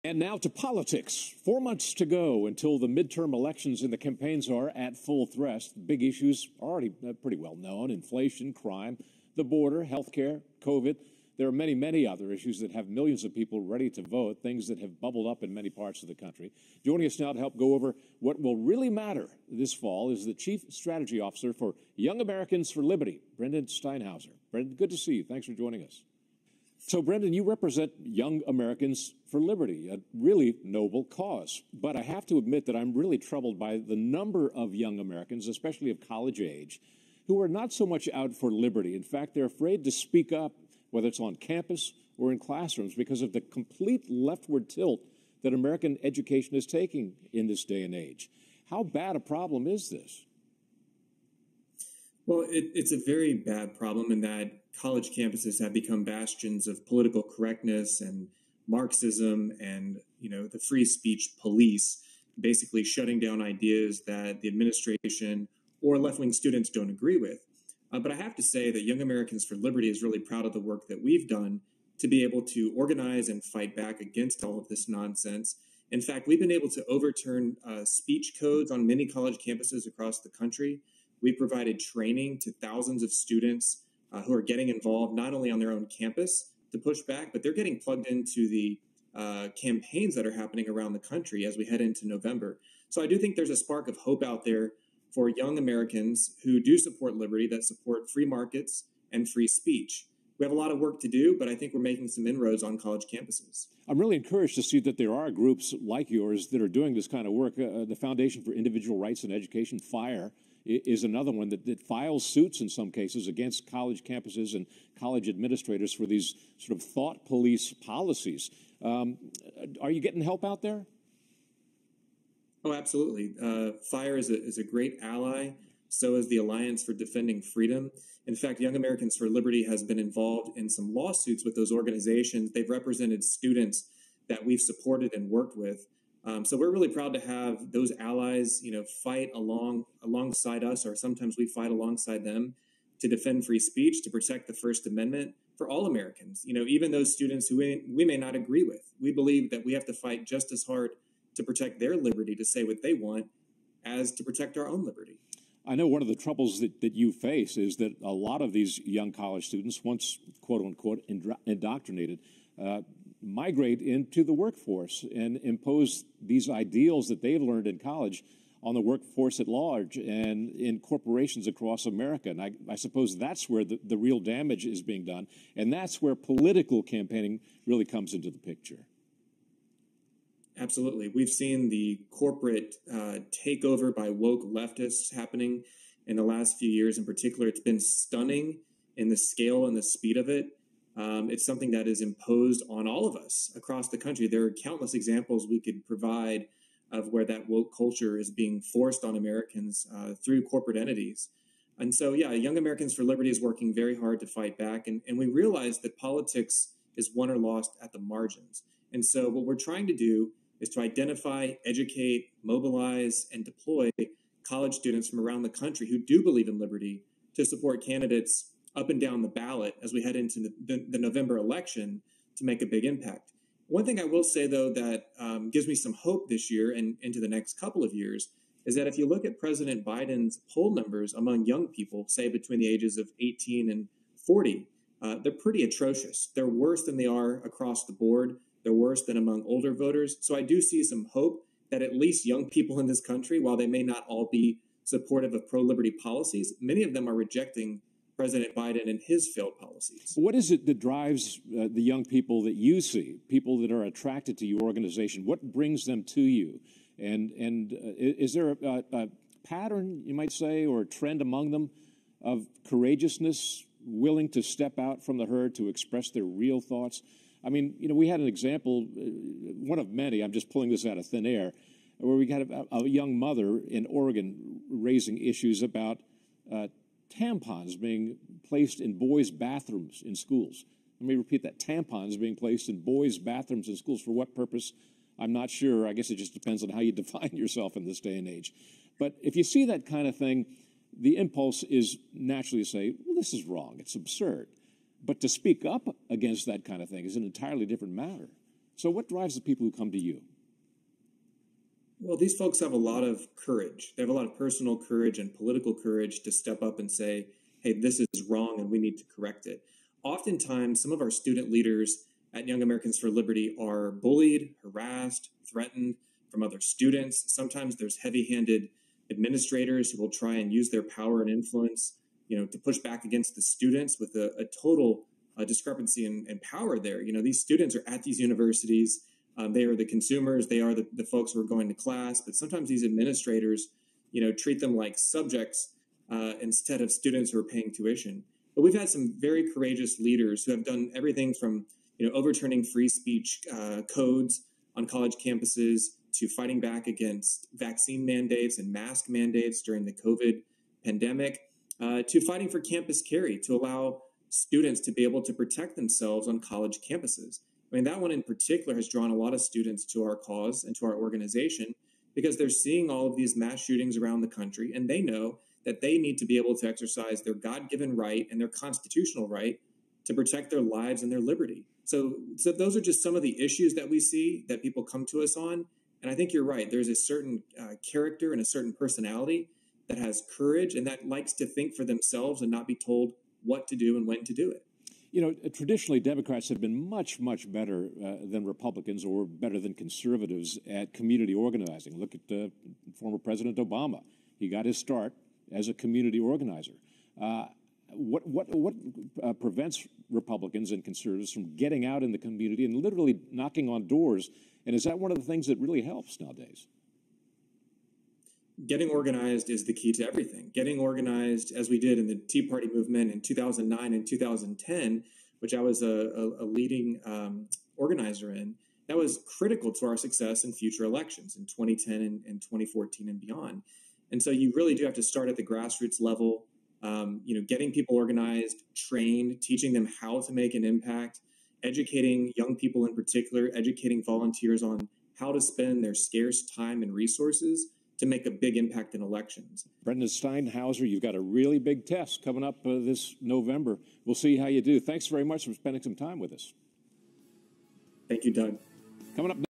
And now to politics. 4 months to go until the midterm elections, and the campaigns are at full thrust. Big issues are already pretty well known: inflation, crime, the border, healthcare, COVID. There are many, many other issues that have millions of people ready to vote, things that have bubbled up in many parts of the country. Joining us now to help go over what will really matter this fall is the Chief Strategy Officer for Young Americans for Liberty, Brendan Steinhauser. Brendan, good to see you. Thanks for joining us. So, Brendan, you represent Young Americans for Liberty, a really noble cause. But I have to admit that I'm really troubled by the number of young Americans, especially of college age, who are not so much out for liberty. In fact, they're afraid to speak up, whether it's on campus or in classrooms, because of the complete leftward tilt that American education is taking in this day and age. How bad a problem is this? Well, it's a very bad problem in that college campuses have become bastions of political correctness and Marxism and, the free speech police, basically shutting down ideas that the administration or left-wing students don't agree with. But I have to say that Young Americans for Liberty is really proud of the work that we've done to be able to organize and fight back against all of this nonsense. In fact, we've been able to overturn speech codes on many college campuses across the country. We've provided training to thousands of students who are getting involved not only on their own campus to push back, but they're getting plugged into the campaigns that are happening around the country as we head into November. So I do think there's a spark of hope out there for young Americans who do support liberty, that support free markets and free speech. We have a lot of work to do, but I think we're making some inroads on college campuses. I'm really encouraged to see that there are groups like yours that are doing this kind of work. The Foundation for Individual Rights in Education, FIRE, is another one that files suits in some cases against college campuses and college administrators for these sort of thought police policies. Are you getting help out there? Oh, absolutely. FIRE is a great ally. So is the Alliance for Defending Freedom. In fact, Young Americans for Liberty has been involved in some lawsuits with those organizations. They've represented students that we've supported and worked with. So we're really proud to have those allies, fight alongside us, or sometimes we fight alongside them to defend free speech, to protect the First Amendment for all Americans. Even those students who we may not agree with. We believe that we have to fight just as hard to protect their liberty to say what they want as to protect our own liberty. I know one of the troubles that you face is that a lot of these young college students, once quote unquote indoctrinated, migrate into the workforce and impose these ideals that they've learned in college on the workforce at large and in corporations across America. And I suppose that's where the real damage is being done. And that's where political campaigning really comes into the picture. Absolutely. We've seen the corporate takeover by woke leftists happening in the last few years. In particular, it's been stunning in the scale and the speed of it. It's something that is imposed on all of us across the country. There are countless examples we could provide of where that woke culture is being forced on Americans through corporate entities. And so, Young Americans for Liberty is working very hard to fight back. And we realize that politics is won or lost at the margins. And so what we're trying to do is to identify, educate, mobilize, and deploy college students from around the country who do believe in liberty to support candidates up and down the ballot as we head into the November election to make a big impact. One thing I will say, though, that gives me some hope this year and into the next couple of years is that if you look at President Biden's poll numbers among young people, say between the ages of 18 and 40, they're pretty atrocious. They're worse than they are across the board. They're worse than among older voters. So I do see some hope that at least young people in this country, while they may not all be supportive of pro-liberty policies, many of them are rejecting President Biden and his failed policies. What is it that drives the young people that you see, people that are attracted to your organization? What brings them to you? And is there a pattern, you might say, or a trend among them of courageousness, willing to step out from the herd to express their real thoughts? I mean, we had an example, one of many, I'm just pulling this out of thin air, where we got a young mother in Oregon raising issues about tampons being placed in boys' bathrooms in schools. Let me repeat that. Tampons being placed in boys' bathrooms in schools. For what purpose? I'm not sure. I guess it just depends on how you define yourself in this day and age. But if you see that kind of thing, the impulse is naturally to say, well, this is wrong. It's absurd. But to speak up against that kind of thing is an entirely different matter. So what drives the people who come to you? Well, these folks have a lot of courage. They have a lot of personal courage and political courage to step up and say, hey, this is wrong and we need to correct it. Oftentimes, some of our student leaders at Young Americans for Liberty are bullied, harassed, threatened from other students. Sometimes there's heavy-handed administrators who will try and use their power and influence, to push back against the students with a total discrepancy in power there. These students are at these universities. They are the consumers. They are the folks who are going to class. But sometimes these administrators, treat them like subjects instead of students who are paying tuition. But we've had some very courageous leaders who have done everything from, overturning free speech codes on college campuses to fighting back against vaccine mandates and mask mandates during the COVID pandemic, to fighting for campus carry to allow students to be able to protect themselves on college campuses. I mean, that one in particular has drawn a lot of students to our cause and to our organization because they're seeing all of these mass shootings around the country, and they know that they need to be able to exercise their God-given right and their constitutional right to protect their lives and their liberty. So those are just some of the issues that we see that people come to us on. And I think you're right. There's a certain character and a certain personality that has courage and that likes to think for themselves and not be told what to do and when to do it. Traditionally, Democrats have been much, much better than Republicans or better than conservatives at community organizing. Look at former President Obama. He got his start as a community organizer. What prevents Republicans and conservatives from getting out in the community and literally knocking on doors? And is that one of the things that really helps nowadays? Getting organized is the key to everything. Getting organized, as we did in the Tea Party movement in 2009 and 2010, which I was a leading organizer in, that was critical to our success in future elections in 2010 and 2014 and beyond. And so you really do have to start at the grassroots level, getting people organized, trained, teaching them how to make an impact, educating young people in particular, educating volunteers on how to spend their scarce time and resources to make a big impact in elections. Brendan Steinhauser, you've got a really big test coming up this November. We'll see how you do. Thanks very much for spending some time with us. Thank you, Doug. Coming up next.